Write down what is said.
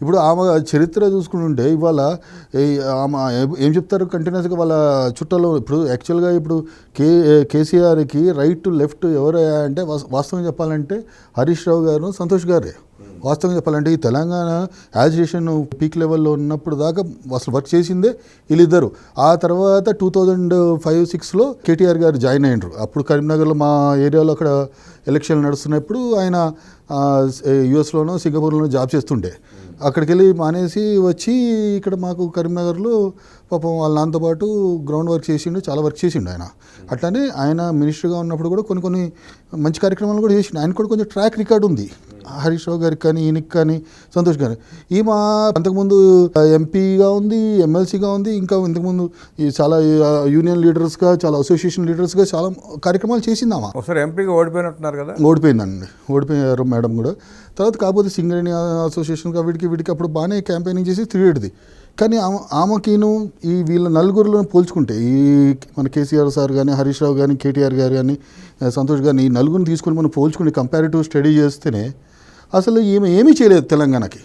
ఇప్పుడు ఆమె చరిత్ర చూసుకుంటుంటే ఇవాళ ఆమె ఏం చెప్తారు కంటిన్యూస్గా వాళ్ళ చుట్టాలో. ఇప్పుడు యాక్చువల్గా ఇప్పుడు కేసీఆర్కి రైట్ లెఫ్ట్ ఎవరు అంటే వాస్తవంగా చెప్పాలంటే హరీష్ రావు గారు, సంతోష్ గారే. వాస్తవంగా చెప్పాలంటే ఈ తెలంగాణ యాజిటేషన్ పీక్ లెవెల్లో ఉన్నప్పుడు దాకా అసలు వర్క్ చేసిందే వీళ్ళిద్దరు. ఆ తర్వాత 2005-06లో కేటీఆర్ గారు జాయిన్ అయ్యారు. అప్పుడు కరీంనగర్లో మా ఏరియాలో అక్కడ ఎలక్షన్లు నడుస్తున్నప్పుడు ఆయన యుఎస్లోనో సింగపూర్లోనో జాబ్ చేస్తుండే. అక్కడికి వెళ్ళి మానేసి వచ్చి ఇక్కడ మాకు కరీంనగర్లో పాపం వాళ్ళ నాన్నతో పాటు గ్రౌండ్ వర్క్ చేసిండు, చాలా వర్క్ చేసిండు ఆయన. అట్లానే ఆయన మినిస్టర్గా ఉన్నప్పుడు కూడా కొన్ని మంచి కార్యక్రమాలు కూడా చేసిండు. ఆయన కూడా కొంచెం ట్రాక్ రికార్డు ఉంది హరీష్ రావు గారికి కానీ, ఈయనకి కానీ, సంతోష్ గారి. ఈమె అంతకుముందు ఎంపీగా ఉంది, ఎమ్మెల్సీగా ఉంది, ఇంకా ఇంతకుముందు ఈ చాలా యూనియన్ లీడర్స్గా, చాలా అసోసియేషన్ లీడర్స్గా చాలా కార్యక్రమాలు చేసిందామా. ఒకసారి ఎంపీగా ఓడిపోయినట్టున్నారు కదా. ఓడిపోయిందండి, ఓడిపోయారు మేడం కూడా. తర్వాత కాకపోతే సింగరేణి అసోసియేషన్గా వీటికి అప్పుడు బాగానే క్యాంపెయినింగ్ చేసి తిరిగేది. కానీ ఆమెకిను ఈ వీళ్ళ నలుగురిలో పోల్చుకుంటే ఈ మన కేసీఆర్ సార్ కానీ, హరీష్ రావు కానీ, కేటీఆర్ గారు కానీ, సంతోష్ గారిని ఈ నలుగురిని తీసుకొని మనం పోల్చుకుని కంపారిటివ్ స్టడీ చేస్తేనే అసలు ఈమె ఏమీ చేయలేదు తెలంగాణకి.